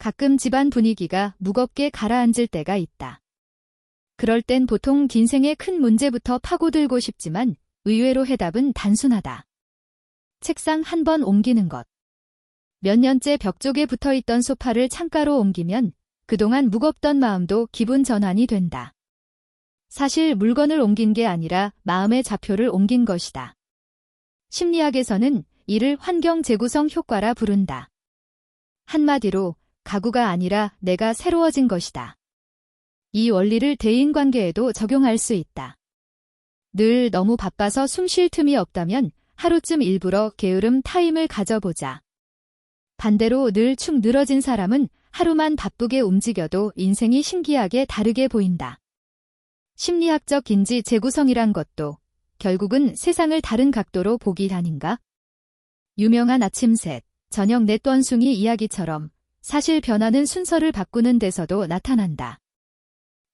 가끔 집안 분위기가 무겁게 가라앉을 때가 있다. 그럴 땐 보통 긴 생의 큰 문제부터 파고들고 싶지만 의외로 해답은 단순하다. 책상 한 번 옮기는 것. 몇 년째 벽 쪽에 붙어있던 소파를 창가로 옮기면 그동안 무겁던 마음도 기분 전환이 된다. 사실 물건을 옮긴 게 아니라 마음의 좌표를 옮긴 것이다. 심리학에서는 이를 환경 재구성 효과라 부른다. 한마디로 가구가 아니라 내가 새로워진 것이다. 이 원리를 대인관계에도 적용할 수 있다. 늘 너무 바빠서 숨 쉴 틈이 없다면 하루쯤 일부러 게으름 타임을 가져보자. 반대로 늘 축 늘어진 사람은 하루만 바쁘게 움직여도 인생이 신기하게 다르게 보인다. 심리학적 인지 재구성이란 것도 결국은 세상을 다른 각도로 보기 아닌가? 유명한 아침 셋, 저녁 넷 원숭이 이야기처럼 사실 변화는 순서를 바꾸는 데서도 나타난다.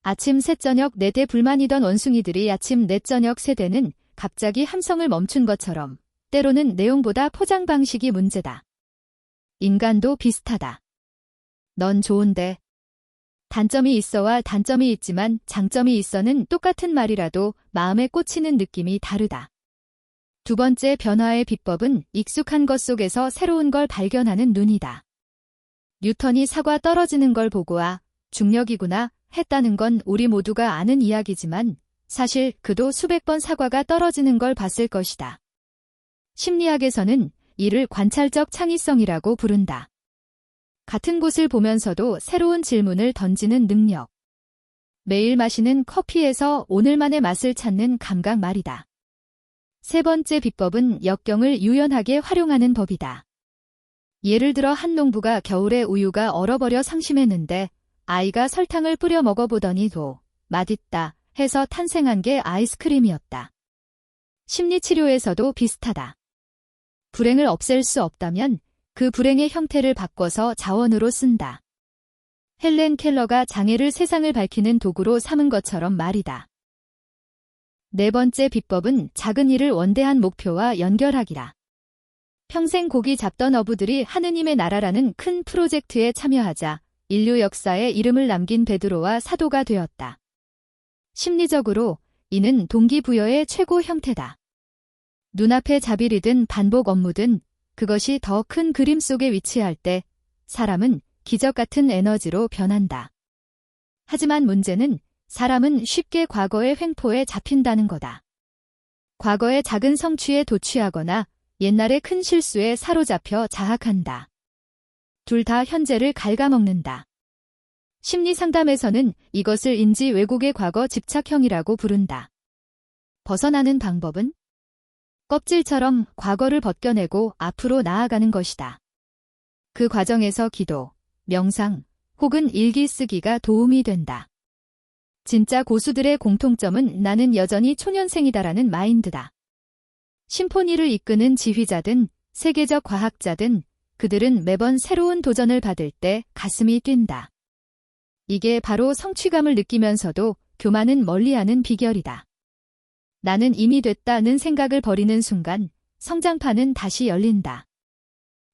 아침 셋 저녁 넷에 불만이던 원숭이들이 아침 넷 저녁 셋에는 갑자기 함성을 멈춘 것처럼 때로는 내용보다 포장 방식이 문제다. 인간도 비슷하다. 넌 좋은데. 단점이 있어와 단점이 있지만 장점이 있어는 똑같은 말이라도 마음에 꽂히는 느낌이 다르다. 두 번째 변화의 비법은 익숙한 것 속에서 새로운 걸 발견하는 눈이다. 뉴턴이 사과 떨어지는 걸 보고 중력이구나 했다는 건 우리 모두가 아는 이야기지만 사실 그도 수백 번 사과가 떨어지는 걸 봤을 것이다. 심리학에서는 이를 관찰적 창의성이라고 부른다. 같은 곳을 보면서도 새로운 질문을 던지는 능력. 매일 마시는 커피에서 오늘만의 맛을 찾는 감각 말이다. 세 번째 비법은 역경을 유연하게 활용하는 법이다. 예를 들어 한 농부가 겨울에 우유가 얼어버려 상심했는데 아이가 설탕을 뿌려 먹어보더니 맛있다 해서 탄생한 게 아이스크림이었다. 심리치료에서도 비슷하다. 불행을 없앨 수 없다면 그 불행의 형태를 바꿔서 자원으로 쓴다. 헬렌 켈러가 장애를 세상을 밝히는 도구로 삼은 것처럼 말이다. 네 번째 비법은 작은 일을 원대한 목표와 연결하기라. 평생 고기 잡던 어부들이 하느님의 나라라는 큰 프로젝트에 참여하자 인류 역사에 이름을 남긴 베드로와 사도가 되었다. 심리적으로 이는 동기부여의 최고 형태다. 눈앞에 자비리든 반복 업무든 그것이 더 큰 그림 속에 위치할 때 사람은 기적 같은 에너지로 변한다. 하지만 문제는 사람은 쉽게 과거의 횡포에 잡힌다는 거다. 과거의 작은 성취에 도취하거나 옛날의 큰 실수에 사로잡혀 자학한다. 둘 다 현재를 갉아먹는다. 심리상담에서는 이것을 인지 왜곡의 과거 집착형이라고 부른다. 벗어나는 방법은? 껍질처럼 과거를 벗겨내고 앞으로 나아가는 것이다. 그 과정에서 기도, 명상, 혹은 일기 쓰기가 도움이 된다. 진짜 고수들의 공통점은 나는 여전히 초년생이다라는 마인드다. 심포니를 이끄는 지휘자든 세계적 과학자든 그들은 매번 새로운 도전을 받을 때 가슴이 뛴다. 이게 바로 성취감을 느끼면서도 교만은 멀리하는 비결이다. 나는 이미 됐다는 생각을 버리는 순간 성장판은 다시 열린다.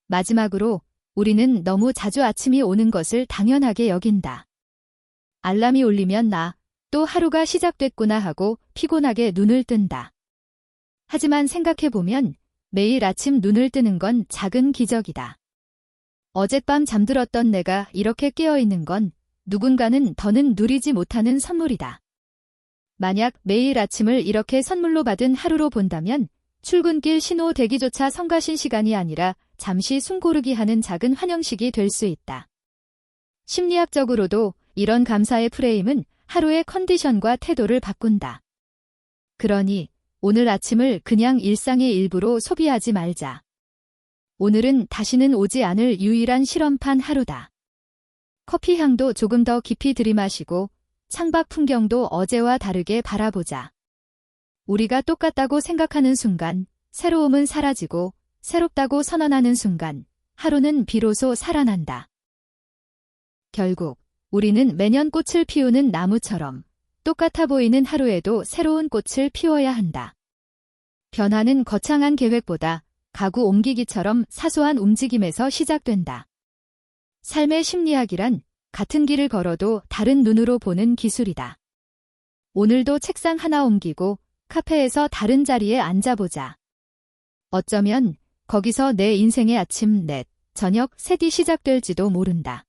마지막으로 우리는 너무 자주 아침이 오는 것을 당연하게 여긴다. 알람이 울리면 또 하루가 시작됐구나 하고 피곤하게 눈을 뜬다. 하지만 생각해보면 매일 아침 눈을 뜨는 건 작은 기적이다. 어젯밤 잠들었던 내가 이렇게 깨어있는 건 누군가는 더는 누리지 못하는 선물이다. 만약 매일 아침을 이렇게 선물로 받은 하루로 본다면 출근길 신호 대기조차 성가신 시간이 아니라 잠시 숨고르기 하는 작은 환영식이 될 수 있다. 심리학적으로도 이런 감사의 프레임은 하루의 컨디션과 태도를 바꾼다. 그러니 오늘 아침을 그냥 일상의 일부로 소비하지 말자. 오늘은 다시는 오지 않을 유일한 실험판 하루다. 커피 향도 조금 더 깊이 들이마시고 창밖 풍경도 어제와 다르게 바라보자. 우리가 똑같다고 생각하는 순간 새로움은 사라지고 새롭다고 선언하는 순간 하루는 비로소 살아난다. 결국 우리는 매년 꽃을 피우는 나무처럼 똑같아 보이는 하루에도 새로운 꽃을 피워야 한다. 변화는 거창한 계획보다 가구 옮기기처럼 사소한 움직임에서 시작된다. 삶의 심리학이란 같은 길을 걸어도 다른 눈으로 보는 기술이다. 오늘도 책상 하나 옮기고 카페에서 다른 자리에 앉아보자. 어쩌면 거기서 내 인생의 아침, 넷, 저녁, 셋이 시작될지도 모른다.